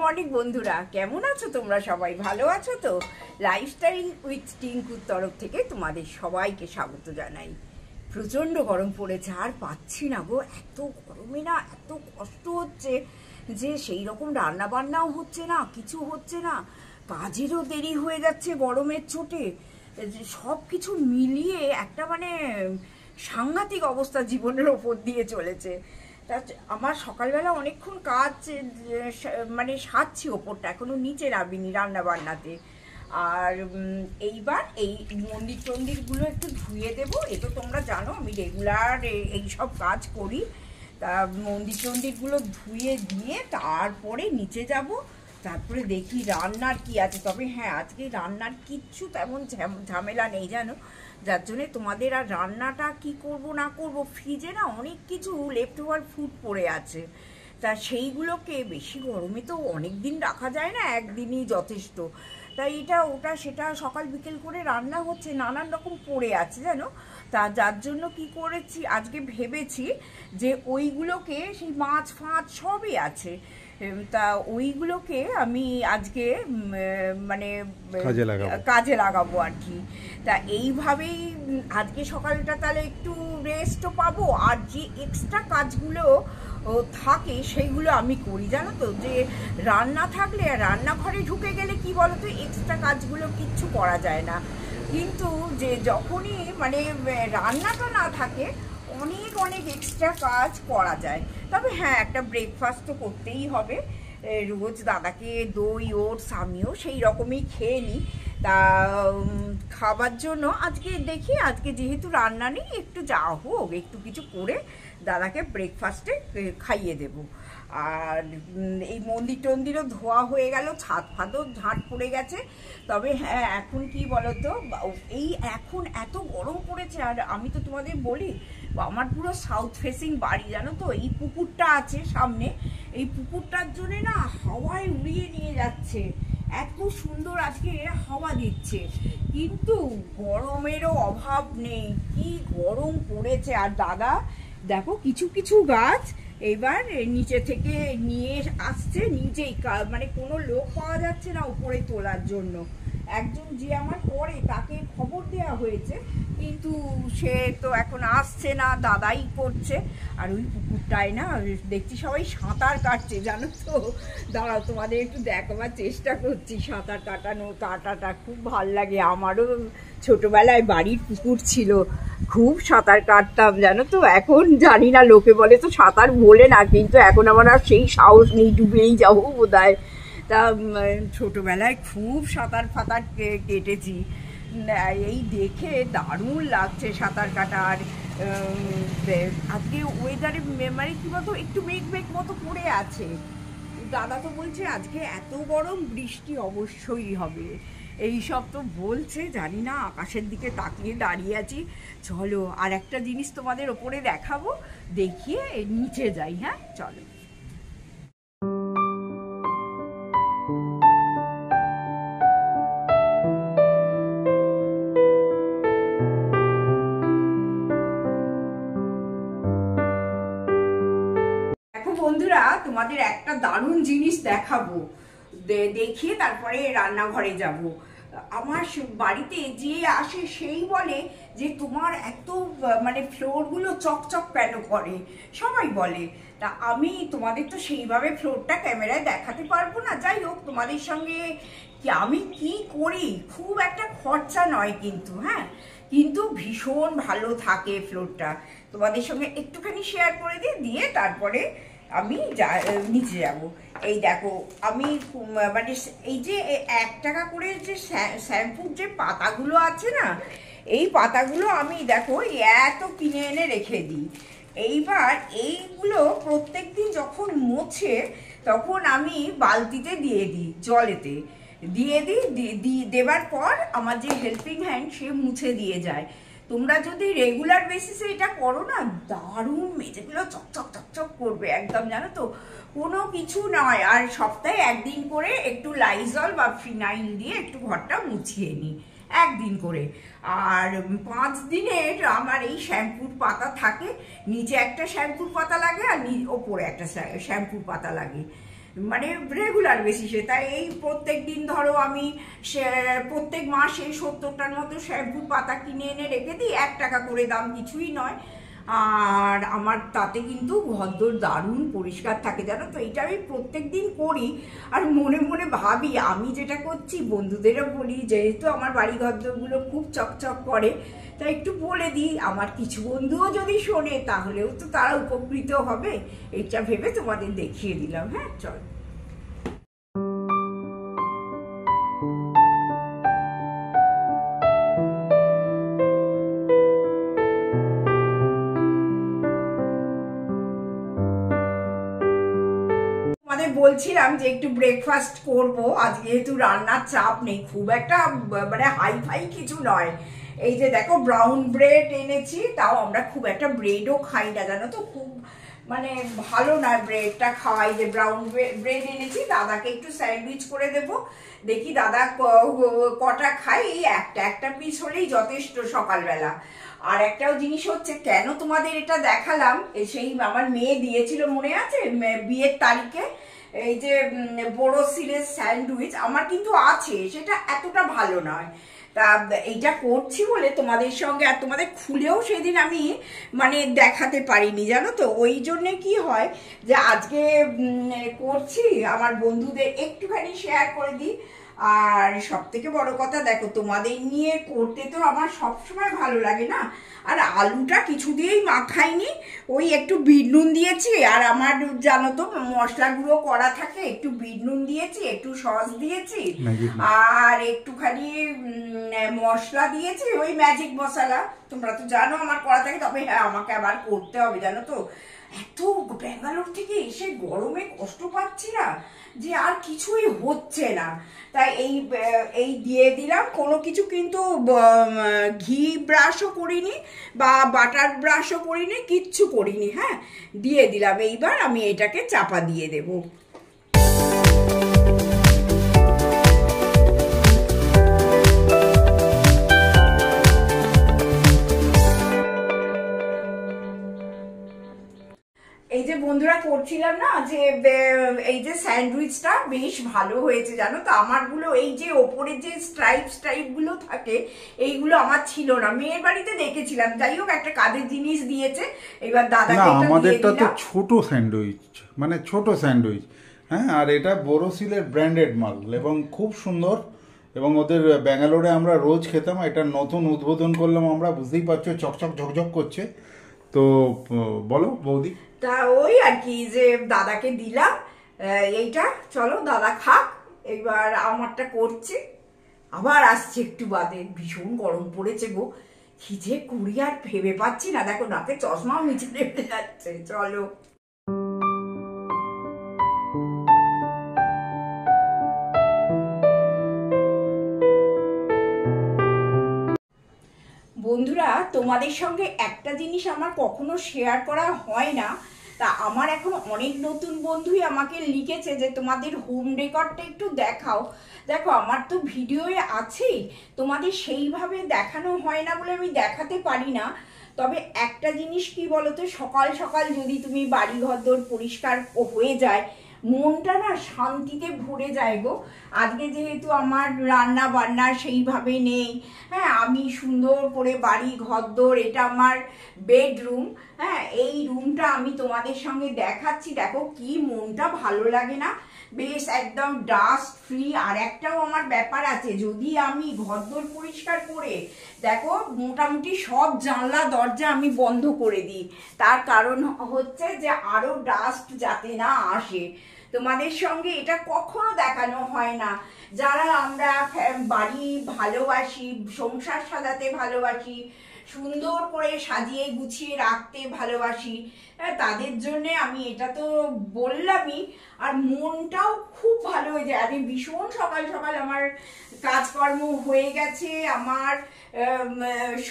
Morning বন্ধুরা, কেমন আছো তোমরা? সবাই ভালো আছো তো? লাইফস্টাইল উইথ টিঙ্কুর তরফ থেকে তোমাদের সবাইকে স্বাগত জানাই। প্রচণ্ড গরম পড়েছে, আর পাচ্ছি না গো। এত গরমে না এত কষ্ট হচ্ছে যে সেই রকম রান্না বান্নাও হচ্ছে না, কিছু হচ্ছে না, কাজেরও দেরি হয়ে যাচ্ছে গরমের চোটে। সব কিছু মিলিয়ে একটা সাংঘাতিক অবস্থা জীবনের ওপর দিয়ে চলেছে। তা আমার সকালবেলা অনেকক্ষণ কাজ সারছি ওপরটা, এখনো নিচে নামিনি রান্না বান্নাতে। আর এইবার এই মন্দির টন্দিরগুলো একটু ধুয়ে দেবো। এ তো তোমরা জানো আমি রেগুলার এই সব কাজ করি। তা মন্দির টন্দিরগুলো ধুয়ে দিয়ে তারপরে নিচে যাব, তারপরে দেখি রান্নার কি আছে। তবে হ্যাঁ, আজকে রান্নার কিচ্ছু তেমন ঝামেলা নেই জানো, যার জন্যে তোমাদের আর রান্নাটা কি করব না করব, ফ্রিজে না অনেক কিছু লেফট ওভার ফুড পড়ে আছে। তা সেইগুলোকে বেশি গরমে তো অনেক দিন রাখা যায় না, একদিনই যথেষ্ট। তাই এটা ওটা সেটা সকাল বিকেল করে রান্না হচ্ছে, নানান রকম পড়ে আছে জানো। তা যার জন্য কি করেছি, আজকে ভেবেছি যে ওইগুলোকে, সেই মাছ ফাঁচ সবই আছে, তা ওইগুলোকে আমি আজকে কাজে লাগাবো আর কি। তা এইভাবেই আজকে সকালটা তাহলে একটু রেস্টও পাবো, আর যে এক্সট্রা কাজগুলো থাকে সেইগুলো আমি করি জানো তো। যে রান্না থাকলে, রান্নাঘরে ঢুকে গেলে কি বলতো, এক্সট্রা কাজগুলো কিচ্ছু করা যায় না। কিন্তু যে যখনই রান্নাটা না থাকে, অনেক অনেক এক্সট্রা কাজ করা যায়। তবে হ্যাঁ, একটা ব্রেকফাস্ট তো করতেই হবে। রোজ দাদাকে দই ওটস, আমিও সেই রকমই খেয়ে নিই। তা খাবার জন্য আজকে দেখি, আজকে যেহেতু রান্না নেই, একটু যা হোক একটু কিছু করে দাদাকে ব্রেকফাস্টে খাইয়ে দেব। আর এই মন্দির টন্দিরও ধোয়া হয়ে গেল, ছাদ ফাদও ঝাঁট পড়ে গেছে। তবে হ্যাঁ, এখন কি বলতো, এই এখন এত গরম পড়েছে। আর আমি তো তোমাদের বলি, আমার পুরো সাউথ ফেসিং বাড়ি জানো তো। এই পুকুরটা আছে সামনে, এই পুকুরটার জন্য না হাওয়ায় উড়িয়ে নিয়ে যাচ্ছে, এত সুন্দর আজকে হাওয়া দিচ্ছে। কিন্তু গরমেরও অভাব নেই, কি গরম পড়েছে। আর দাদা দেখো কিছু কিছু গাছ এবার নিচে থেকে নিয়ে আসছে, নিচেই কোনো লোক পাওয়া যাচ্ছে না উপরে তোলার জন্য। একজন যে আমার পরে, তাকে খবর দেওয়া হয়েছে, কিন্তু সে তো এখন আসছে না, দাদাই করছে। আর ওই পুকুরটায় না দেখছি সবাই সাঁতার কাটছে জানো তো। দাঁড়াও, তোমাদের একটু দেখাবার চেষ্টা করছি। সাঁতার কাটাটা খুব ভাল লাগে। আমারও ছোটবেলায় বাড়ির পুকুর ছিল, খুব সাঁতার কাটতাম জানো তো। এখন জানি না, লোকে বলে তো সাঁতার বলে না, কিন্তু এখন আমার আর সেই সাহস নেই, ডুবেই যাবো বোধ হয়। তা ছোটবেলায় খুব সাঁতার ফাতার কেটেছি। এই দেখে দারুণ লাগছে সাঁতার কাটা। আর আজকে ওয়েদারে কি বলতো, একটু মেঘ মতো পড়ে আছে। দাদা তো বলছে আজকে এত গরম, বৃষ্টি অবশ্যই হবে, এই সব তো বলছে। জানি না, আকাশের দিকে তাকিয়ে দাঁড়িয়ে আছি। চলো আর একটা জিনিস তোমাদের ওপরে দেখাবো, দেখিয়ে নিচে যাই। হ্যাঁ চলো। বন্ধুরা, তোমাদের একটা দারুণ জিনিস দেখাবো, দেখিয়ে তারপরে রান্নাঘরে যাব। আমার বাড়িতে যে আসে সেই বলে যে তোমার এত ফ্লোরগুলো চকচক কেন করে, সবাই বলে। তা আমি তোমাদের তো সেইভাবে ফ্লোরটা ক্যামেরায় দেখাতে পারবো না। যাই হোক, তোমাদের সঙ্গে আমি কি করি, খুব একটা খরচা নয় কিন্তু, হ্যাঁ, কিন্তু ভীষণ ভালো থাকে ফ্লোরটা। তোমাদের সঙ্গে একটুখানি শেয়ার করে দিয়ে তারপরে আমি নিচে যাব। এই দেখো, আমি এই যে 1 টাকা করে যে শ্যাম্পুর যে পাতাগুলো আছে না, এই পাতাগুলো আমি দেখো এত কিনে এনে রেখে দিই। এইবার এইগুলো প্রত্যেকদিন যখন মোছে, তখন আমি বালতিতে দিয়ে দিই, জলেতে দিয়ে দেবার পর আমার যে হেল্পিং হ্যান্ড, সে মুছে দিয়ে যায়। তোমরা যদি রেগুলার বেসিসে এটা করো না, দারুণ মেঝেগুলো চকচক চকচক করবে একদম জানো তো, কোনো কিছু নয়। আর সপ্তাহে 1 দিন করে একটু লাইজল বা ফিনাইল দিয়ে একটু ঘরটা মুছিয়ে নিই, 1 দিন করে। আর 5 দিনের আমার এই শ্যাম্পুর পাতা থাকে, নিচে একটা শ্যাম্পুর পাতা লাগে আর ওপরে একটা শ্যাম্পুর পাতা লাগে। মানে রেগুলার বেসিসে। তাই এই প্রত্যেক দিন ধরো আমি প্রত্যেক মাসে 70টার মতো শ্যাম্পুর পাতা কিনে এনে রেখে দিই, 1 টাকা করে দাম, কিছুই নয়। আর আমার তাতে কিন্তু ঘরদোর দারুণ পরিষ্কার থাকে জানো তো। এটা আমি প্রত্যেক দিন করি আর মনে মনে ভাবি আমি যেটা করছি বন্ধুদেরও বলি, যেহেতু আমার বাড়ি ঘরদোরগুলো খুব চকচক করে, তাই একটু বলে দিই। আমার কিছু বন্ধুও যদি শোনে তাহলেও তো তারা উপকৃত হবে, এটা ভেবে তোমাদের দেখিয়ে দিলাম। হ্যাঁ চল। বলছিলাম যে একটু ব্রেকফাস্ট করব আজ, যেহেতু রান্নার চাপ নেই খুব একটা, মানে হাই ফাই কিছু নয়। এই যে দেখো ব্রাউন ব্রেড এনেছি, তাও আমরা খুব একটা ব্রেডও খাই না জানো তো, খুব মানে ভালো না ব্রেডটা খাওয়াই। যে ব্রাউন ব্রেড এনেছি, দাদাকে একটু স্যান্ডউইচ করে দেব, দেখি দাদা কটা খাই। এই একটা পিস হলেই যথেষ্ট সকালবেলা। আর একটাও জিনিস হচ্ছে, কেন তোমাদের এটা দেখালাম, সেই আমার মেয়ে দিয়েছিল মনে আছে বিয়ের তারিখে, এই যে বোরোসিলের স্যান্ডউইচ আমার কিন্তু আছে, সেটা এতটা ভালো নয়। তা এইটা করছি বলে তোমাদের সঙ্গে, আর তোমাদের খুলেও সেদিন আমি মানে দেখাতে পারিনি জানো তো। ওই জন্যে কি হয় যে আজকে করছি, আমার বন্ধুদের একটুখানি শেয়ার করে দিই। আর সব থেকে বড় কথা দেখো, তোমাদের নিয়ে করতে তো আমার সবসময় ভালো লাগে না। আর আলুটা কিছু দিয়েই মাখাইনি, ওই একটু বিট নুন দিয়েছি, আর আমার জানো তো মশলাগুলো করা থাকে, একটু বিট নুন দিয়েছি, একটু সস দিয়েছি, আর একটুখানি মশলা দিয়েছি, ওই ম্যাজিক মশলা, তোমরা তো জানো আমার করা থাকে। তবে হ্যাঁ, আমাকে আবার করতে হবে জানো তো, এত ব্যাঙ্গালোর থেকে এসে গরমে কষ্ট পাচ্ছি না যে আর কিছুই হচ্ছে না। তাই এই দিয়ে দিলাম। কোনো কিছু কিন্তু ঘি ব্রাশও করিনি বা বাটার ব্রাশও করিনি, কিচ্ছু করিনি। হ্যাঁ, দিয়ে দিলাম। এইবার আমি এটাকে চাপা দিয়ে দেবো। এই যে বন্ধুরা করছিলাম না, যে এই যে স্যান্ডউইচটা বেশ ভালো হয়েছে জানো তো। আমারগুলো এই যে ওপরে যে স্ট্রাইপ গুলো থাকে, এইগুলো আমার ছিল না, মেয়ের বাড়িতে দেখেছিলাম। যাই হোক, একটা কাজের জিনিস দিয়েছে। এবার দাদাকে আমাদেরটা তো ছোট স্যান্ডউইচ, মানে ছোট স্যান্ডউইচ। হ্যাঁ, আর এটা বোরোসিলের ব্র্যান্ডেড মাল এবং খুব সুন্দর। এবং ওদের ব্যাঙ্গালোরে আমরা রোজ খেতাম, এটা নতুন উদ্বোধন করলাম আমরা, বুঝতেই পারছো চকচক ঝকঝক করছে। তো বলো বৌদি। তা ওই আর কি, যে দাদাকে দিলাম এইটা, চলো দাদা খাক। এবার আমারটা করছি, আবার আসছে একটু বাদে। ভীষণ গরম পড়েছে গো, কি যে করি আর ভেবে পাচ্ছি না। দেখো নাকে চশমাও নিচে নেমে যাচ্ছে। চলো। বন্ধুরা, তোমাদের সঙ্গে একটা জিনিস আমার কখনো শেয়ার করা হয় না। তা আমার এখন অনেক নতুন বন্ধুই আমাকে লিখেছে যে তোমাদের হোম ডেকরটা একটু দেখাও। দেখো, আমার তো ভিডিওয়ে আছেই, তোমাদের সেইভাবে দেখানো হয় না বলে আমি দেখাতে পারি না। তবে একটা জিনিস কি বলতো, সকাল সকাল যদি তুমি বাড়ি ঘরদোর পরিষ্কার হয়ে যায়, মনটা না শান্তিতে ভরে যায় গো। আজকে যেহেতু আমার রান্না বান্না সেইভাবে নেই, হ্যাঁ, আমি সুন্দর করে বাড়ি ঘরদোর, এটা আমার বেডরুম, হ্যাঁ, এই রুমটা আমি তোমাদের সঙ্গে দেখাচ্ছি। দেখো কি মনটা ভালো লাগে না, বেশ একদম ডাস্ট ফ্রি। আর একটাও আমার ব্যাপার আছে, যদি আমি ঘরদোর পরিষ্কার করে দেখো মোটামুটি সব জানলা দরজা আমি বন্ধ করে দিই, তার কারণ হচ্ছে যে আরো ডাস্ট যাতে না আসে। তোমাদের সঙ্গে এটা কখনো দেখানো হয় না। যারা আমরা বাড়ি ভালোবাসি, সংসার সাজাতে ভালোবাসি, সুন্দর করে সাজিয়ে গুছিয়ে রাখতে ভালোবাসি, তাদের জন্য আমি এটা তো বললামই। আর মনটাও খুব ভালো হয়ে যায়। আমি ভীষণ সকাল সকাল আমার কাজকর্ম হয়ে গেছে, আমার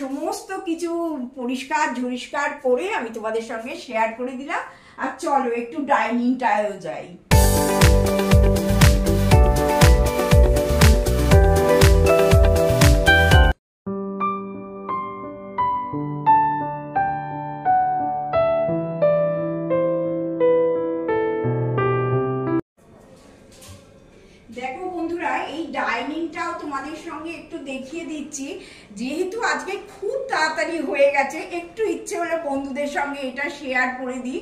সমস্ত কিছু পরিষ্কার ঝরিষ্কার করে আমি তোমাদের সঙ্গে শেয়ার করে দিলাম। আর চলো একটু ডাইনিংটায়ও যাই। দেখিয়ে দিচ্ছি, যেহেতু আজকে খুব তাড়াতাড়ি হয়ে গেছে, একটু ইচ্ছে হলো বন্ধুদের সঙ্গে এটা শেয়ার করে দিই।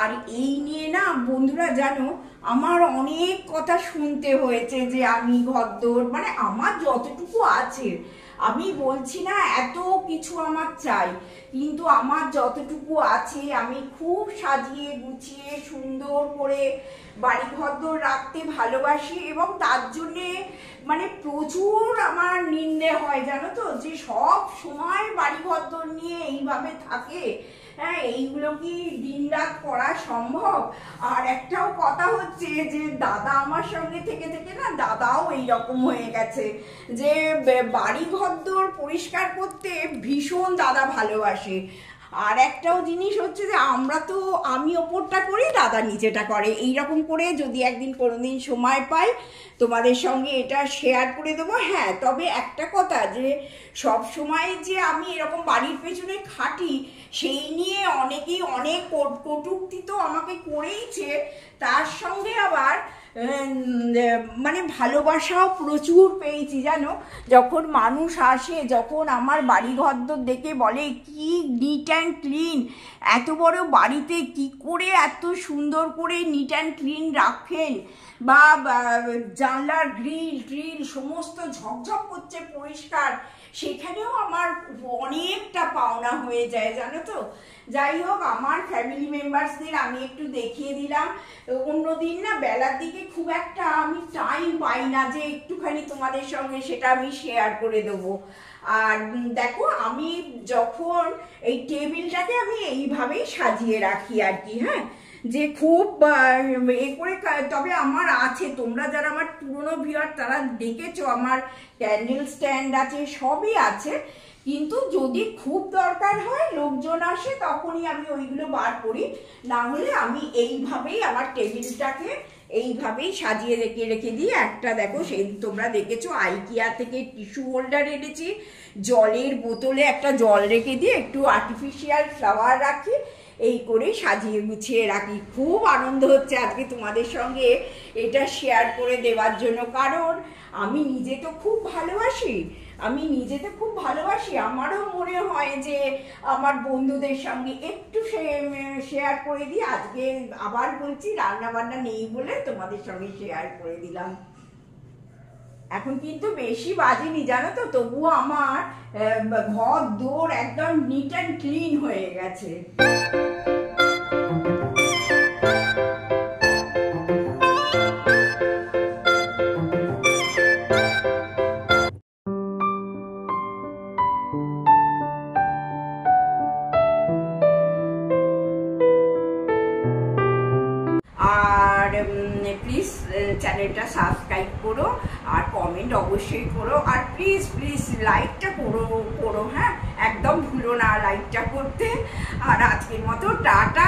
আর এই নিয়ে না বন্ধুরা জানো, আমার অনেক কথা শুনতে হয়েছে যে আমি ঘরদোর মানে আমার যতটুকু আছে, আমি বলছি না এত কিছু আমার চাই, কিন্তু আমার যতটুকু আছে আমি খুব সাজিয়ে গুছিয়ে সুন্দর করে বাড়ি ঘরদোর রাখতে ভালোবাসি। এবং তার জন্যে মানে প্রচুর আমার নিন্দে হয় জানো তো, যে সব সময় বাড়ি ঘরদোর নিয়ে এইভাবে থাকে। হ্যাঁ, এইগুলো কি দিন রাত করা সম্ভব? আর একটাও কথা হচ্ছে যে দাদা আমার সঙ্গে থেকে থেকে না দাদাও এইরকম হয়ে গেছে, যে বাড়ি ঘরদোর পরিষ্কার করতে ভীষণ দাদা ভালোবাসে। আর একটাও জিনিস হচ্ছে যে আমি ওপরটা করি, দাদা নিচেটা করে, এইরকম করে যদি একদিন কোনোদিন সময় পাই তোমাদের সঙ্গে এটা শেয়ার করে দেবো। হ্যাঁ, তবে একটা কথা, যে সব সময় যে আমি এরকম বাড়ির পেছনে খাটি সেই নিয়ে অনেকেই অনেক কটূক্তি তো আমাকে করেইছে, তার সঙ্গে আবার মানে ভালোবাসাও প্রচুর পেয়েছি জানো। যখন মানুষ আসে, যখন আমার বাড়ি ঘরদোর দেখে বলে কি নিট অ্যান্ড ক্লিন, এত বড় বাড়িতে কি করে এত সুন্দর করে নিট অ্যান্ড ক্লিন রাখেন, বা জানলার গ্রিল সমস্ত ঝকঝক করছে পরিষ্কার, সেখানেও আমার অনেকটা পাওনা হয়ে যায় জানো তো। যাই হোক, আমার ফ্যামিলি মেম্বার্সদের আমি একটু দেখিয়ে দিলাম। অন্যদিন না বেলার দিকে খুব একটা আমি টাইম পাই না যে একটুখানি তোমাদের সঙ্গে সেটা আমি শেয়ার করে দেবো। আর দেখো, আমি যখন এই টেবিলটাকে আমি এইভাবেই সাজিয়ে রাখি আর কি। হ্যাঁ, যে খুব এ করে, তবে আমার আছে, তোমরা যারা আমার পুরনো ভিউয়ার তারা দেখেছো আমার ক্যান্ডেল স্ট্যান্ড আছে, সবই আছে, কিন্তু যদি খুব দরকার হয় লোকজন আসে তখনই আমি ওইগুলো বার করি, না হলে আমি এইভাবেই আমার টেবিলটাকে এইভাবেই সাজিয়ে রেখে দিই। একটা দেখো, সেই তোমরা দেখেছো আইকিয়া থেকে টিস্যু হোল্ডার এনেছি, জলের বোতলে একটা জল রেখে দিয়ে একটু আর্টিফিশিয়াল ফ্লাওয়ার রাখি, এই করে সাজিয়ে গুছিয়ে রাখি। খুব আনন্দ হচ্ছে আজকে তোমাদের সঙ্গে এটা শেয়ার করে দেওয়ার জন্য, কারণ আমি নিজে তো খুব ভালোবাসি, আমারও মনে হয় যে আমার বন্ধুদের সঙ্গে একটু শেয়ার করে দিই। আজকে আবার বলছি, রান্না বান্না নেই বলে তোমাদের সঙ্গে শেয়ার করে দিলাম। এখন কিন্তু বেশি বাজেনি জানো তো, তবুও আমার ঘর দোর একদম নিট অ্যান্ড ক্লিন হয়ে গেছে। আর প্লিজ চ্যানেলটা সাবস্ক্রাইব করো, আর কমেন্ট অবশ্যই করো, আর প্লিজ লাইকটা করো। হ্যাঁ, একদম ভুলো না লাইকটা করতে। আর আজকের মতো টাটা।